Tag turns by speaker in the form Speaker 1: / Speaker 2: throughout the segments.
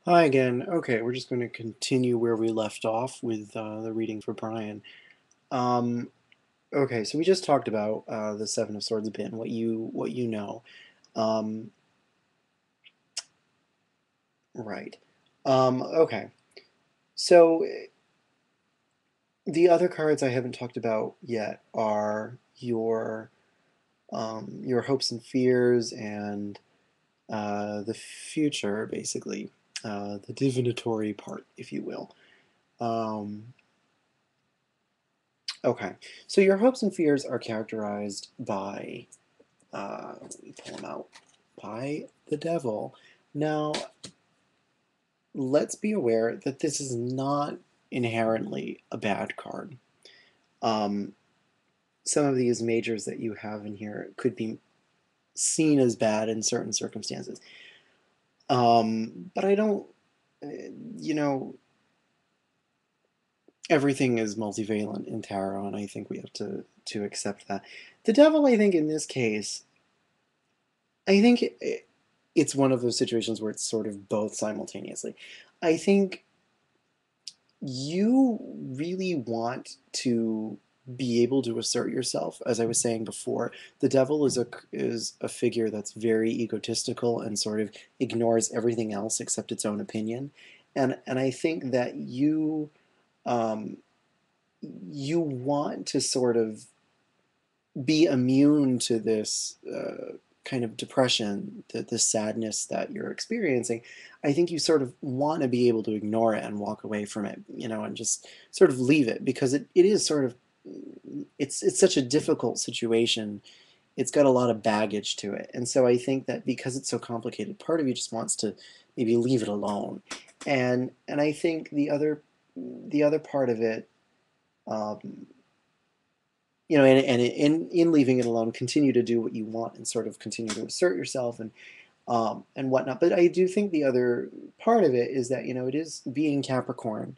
Speaker 1: Hi again. Okay, we're just going to continue where we left off with the reading for Brian. Um, okay, so we just talked about the Seven of Swords bin, what you know. Um, right. Okay. So the other cards I haven't talked about yet are your hopes and fears and the future, basically, the divinatory part, if you will. Um, Okay, so your hopes and fears are characterized by, let me pull them out, by the devil. Now, let's be aware that this is not inherently a bad card. Um, some of these majors that you have in here could be seen as bad in certain circumstances. But I don't, uh, you know, everything is multivalent in tarot, and I think we have to accept that. The devil, I think, in this case, I think it's one of those situations where it's sort of both simultaneously. I think you really want to be able to assert yourself, as I was saying before. The devil is a figure that's very egotistical and sort of ignores everything else except its own opinion, and I think that um, you want to sort of be immune to this kind of depression, the sadness that you're experiencing. I think you sort of want to be able to ignore it and walk away from it, and just sort of leave it because it is sort of it's such a difficult situation. It's got a lot of baggage to it, and so I think that because it's so complicated, part of you just wants to maybe leave it alone, and I think the other part of it. Um, and in leaving it alone, continue to do what you want and sort of continue to assert yourself and whatnot. But I do think the other part of it is that it is being Capricorn.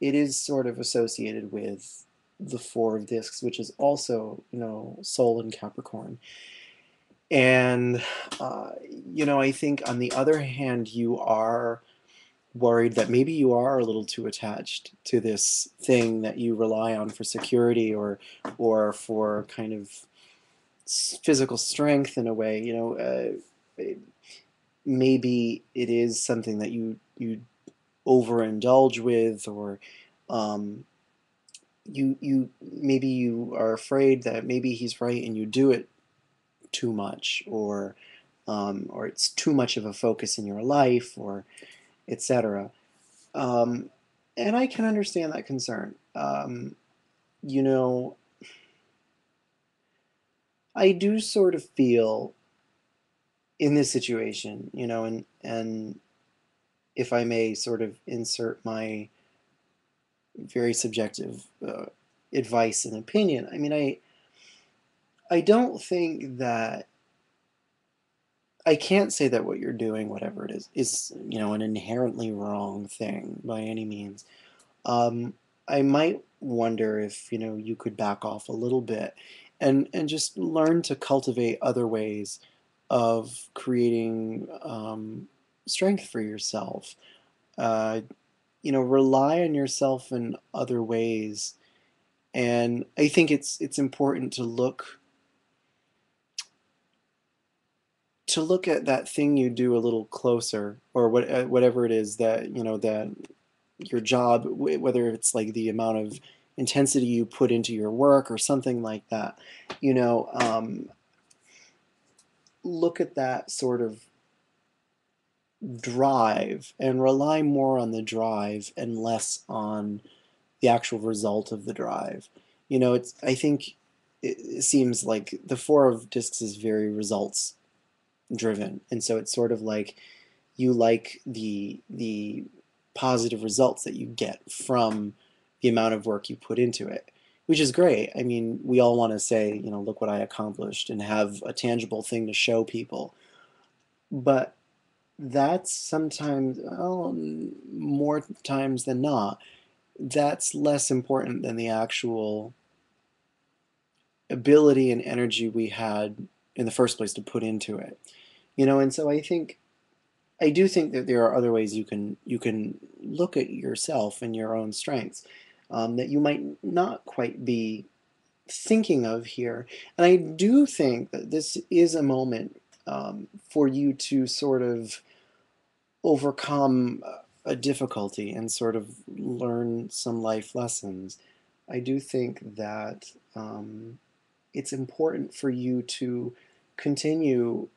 Speaker 1: It is sort of associated with the Four of Discs, which is also Soul in Capricorn. And I think on the other hand, you are worried that maybe you are a little too attached to this thing that you rely on for security or for kind of physical strength in a way. Maybe it is something that you overindulge with, or um, you maybe you are afraid that maybe he's right and you do it too much, or it's too much of a focus in your life, or etc. Um, and I can understand that concern. You know, I do sort of feel in this situation, and if I may sort of insert my very subjective advice and opinion, I mean, I don't think that I can't say that what you're doing, whatever it is an inherently wrong thing by any means. Um, I might wonder if you could back off a little bit and just learn to cultivate other ways of creating strength for yourself. Uh, rely on yourself in other ways. And I think it's important to look at that thing you do a little closer, or whatever it is that that your job, whether it's like the amount of intensity you put into your work or something like that. You know, look at that sort of drive and rely more on the drive and less on the actual result of the drive. I think it seems like the Four of Discs is very results driven, and so it's sort of like you like the positive results that you get from the amount of work you put into it, which is great. I mean, we all want to say, look what I accomplished and have a tangible thing to show people. But that's sometimes, well, more times than not, that's less important than the actual ability and energy we had in the first place to put into it. And so I think I do think that there are other ways you can look at yourself and your own strengths that you might not quite be thinking of here. And I do think that this is a moment for you to sort of overcome a difficulty and sort of learn some life lessons. I do think that it's important for you to continue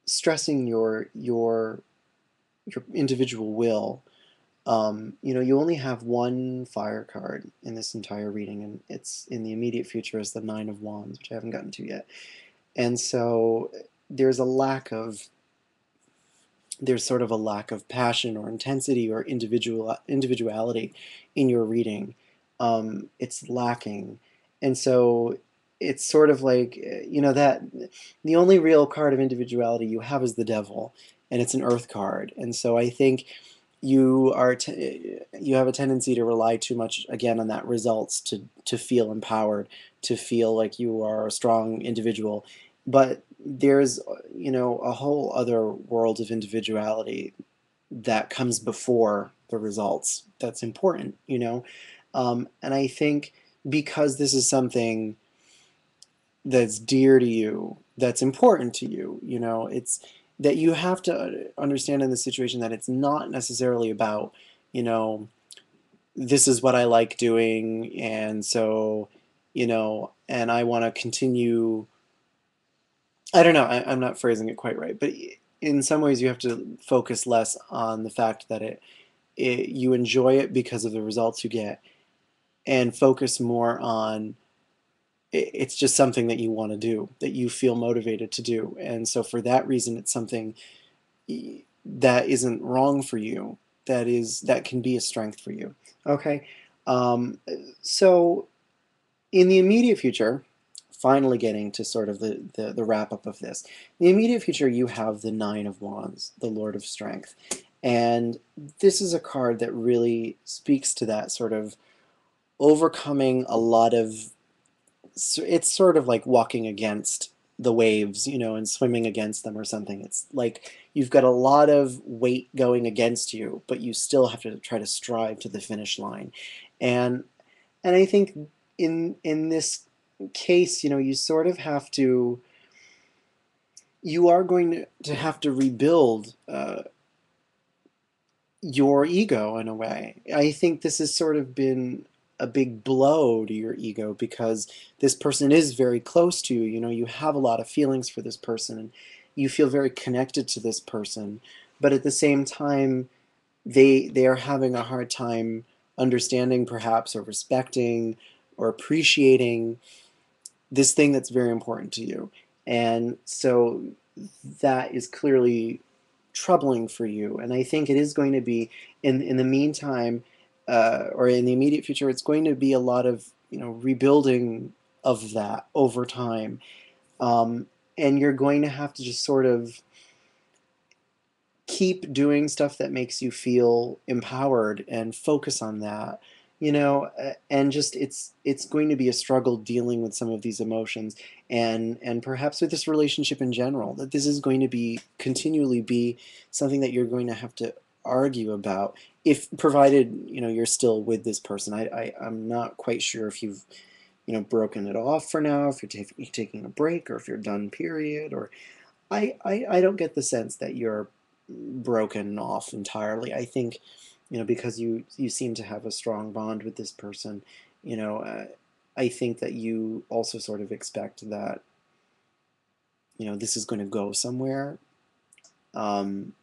Speaker 1: stressing your individual will. You only have one fire card in this entire reading, and it's in the immediate future as the Nine of Wands, which I haven't gotten to yet. And so there's a lack of there's sort of a lack of passion or intensity or individuality in your reading. It's lacking, and so it's sort of like that the only real card of individuality you have is the Devil, and it's an Earth card. And so I think you have a tendency to rely too much again on that results to feel empowered, to feel like you are a strong individual. But there's a whole other world of individuality that comes before the results that's important. And I think because this is something that's dear to you, that's important to you, it's that you have to understand in this situation that it's not necessarily about, you know, this is what I like doing, and so, and I want to continue. I don't know, I'm not phrasing it quite right, but in some ways you have to focus less on the fact that you enjoy it because of the results you get, and focus more on it's just something that you want to do, that you feel motivated to do. And so for that reason, it's something that isn't wrong for you, that can be a strength for you. Okay. Um, so in the immediate future, finally getting to sort of the wrap up of this, in the immediate future, you have the Nine of Wands, the Lord of Strength. And this is a card that really speaks to that sort of overcoming a lot of, it's sort of like walking against the waves, and swimming against them or something. It's like you've got a lot of weight going against you, but you still have to try to strive to the finish line. And I think in this case, you sort of have to, you are going to have to rebuild your ego in a way. I think this has sort of been a big blow to your ego because this person is very close to you. You have a lot of feelings for this person, and you feel very connected to this person. But at the same time, they are having a hard time understanding, perhaps, or respecting or appreciating this thing that's very important to you. And so that is clearly troubling for you. And I think it is going to be in the meantime, or in the immediate future, it's going to be a lot of rebuilding of that over time. And you're going to have to just sort of keep doing stuff that makes you feel empowered and focus on that, and just it's going to be a struggle dealing with some of these emotions, and perhaps with this relationship in general, that this is going to be continually be something that you're going to have to argue about, if provided you're still with this person. I'm not quite sure if you've broken it off for now, if you're taking a break, or if you're done, period. Or I don't get the sense that you're broken off entirely. I think, because you seem to have a strong bond with this person, I think that you also sort of expect that, this is going to go somewhere, um,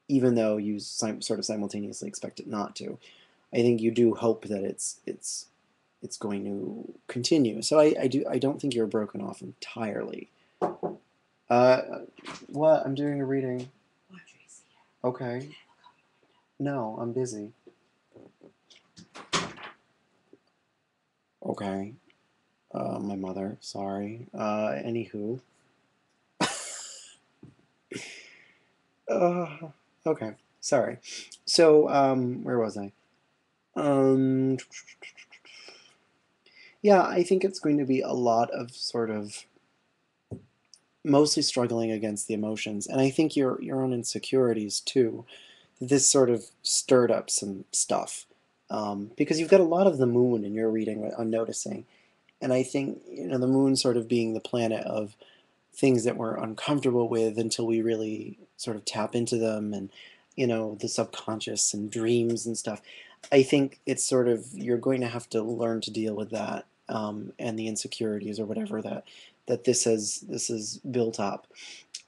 Speaker 1: even though you sort of simultaneously expect it not to. I think you do hope that it's going to continue. So I don't think you're broken off entirely. Uh, what? I'm doing a reading. Okay. No, I'm busy. Okay. My mother. Sorry. Anywho. Uh, okay. Sorry. So, where was I? Um, yeah, I think it's going to be a lot of sort of mostly struggling against the emotions, and I think your own insecurities too. This sort of stirred up some stuff, because you've got a lot of the moon in your reading. I'm noticing, and I think the moon sort of being the planet of things that we're uncomfortable with until we really sort of tap into them, and the subconscious and dreams and stuff. I think it's sort of you're going to have to learn to deal with that, and the insecurities or whatever that this has built up.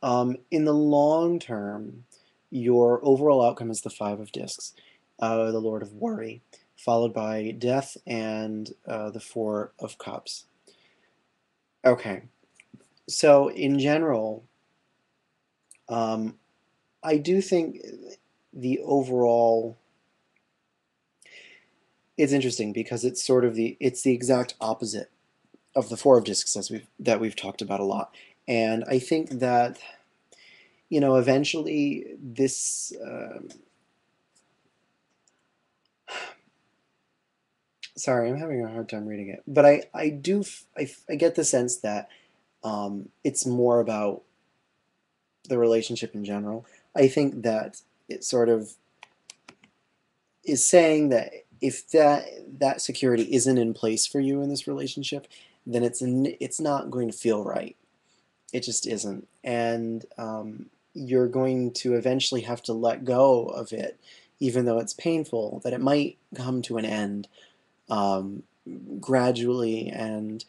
Speaker 1: In the long term, your overall outcome is the Five of Discs, the Lord of Worry, followed by Death and the Four of Cups. Okay, so in general, um, I do think the overall, it's interesting because it's sort of the exact opposite of the Four of Discs that we've talked about a lot, and I think that eventually this. Sorry, I'm having a hard time reading it, but I get the sense that it's more about the relationship in general. I think that it sort of is saying that if that security isn't in place for you in this relationship, then it's not going to feel right. It just isn't, and you're going to eventually have to let go of it, even though it's painful. That it might come to an end, um, gradually and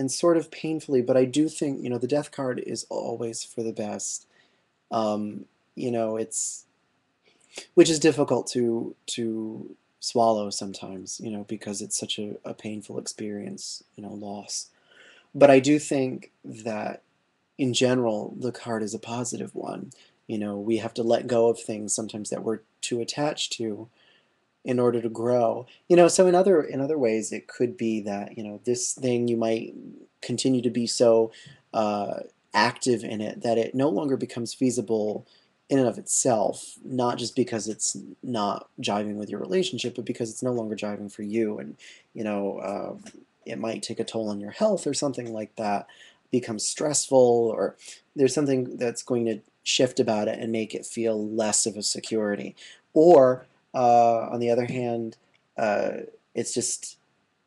Speaker 1: sort of painfully. But I do think the Death card is always for the best. Um, it's which is difficult to swallow sometimes, because it's such a painful experience, loss. But I do think that in general, the card is a positive one. We have to let go of things sometimes that we're too attached to in order to grow. So in other ways, it could be that this thing you might continue to be so uh, active in it that it no longer becomes feasible in and of itself, not just because it's not jiving with your relationship, but because it's no longer jiving for you, and it might take a toll on your health or something like that, becomes stressful, or there's something that's going to shift about it and make it feel less of a security. Or on the other hand, uh, it's just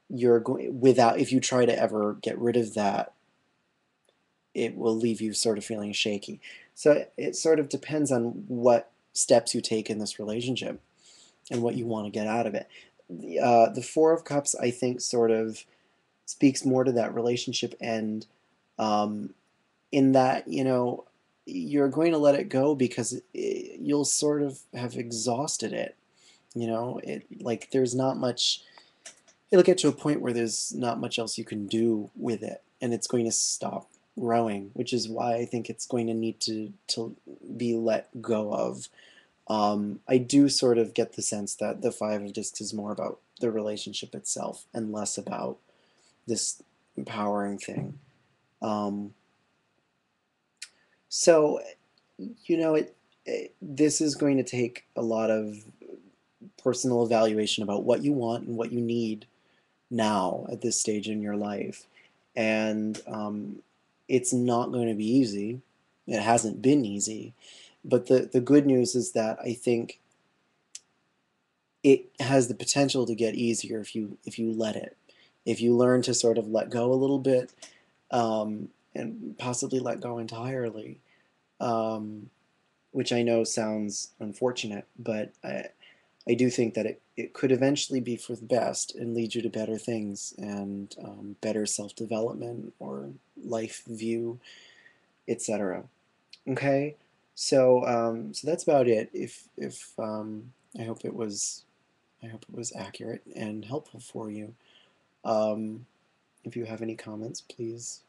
Speaker 1: you're going without if you try to ever get rid of that, it will leave you sort of feeling shaky. So it sort of depends on what steps you take in this relationship and what you want to get out of it. The Four of Cups, I think, sort of speaks more to that relationship end, um, in that you're going to let it go because you'll sort of have exhausted it. Like there's not much. It'll get to a point where there's not much else you can do with it, and it's going to stop growing, which is why I think it's going to need to be let go of. I do sort of get the sense that the Five of Discs is more about the relationship itself and less about this empowering thing. Um, so, this is going to take a lot of personal evaluation about what you want and what you need now at this stage in your life. And it's not going to be easy. It hasn't been easy. But the good news is that I think it has the potential to get easier if you let it. If you learn to sort of let go a little bit, and possibly let go entirely, um, which I know sounds unfortunate, but I do think that it could eventually be for the best and lead you to better things and better self-development or life view, etc. Okay, so that's about it. If I hope it was accurate and helpful for you. Um, if you have any comments, please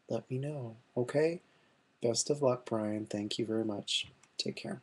Speaker 1: let me know. Okay, best of luck, Brian. Thank you very much. Take care.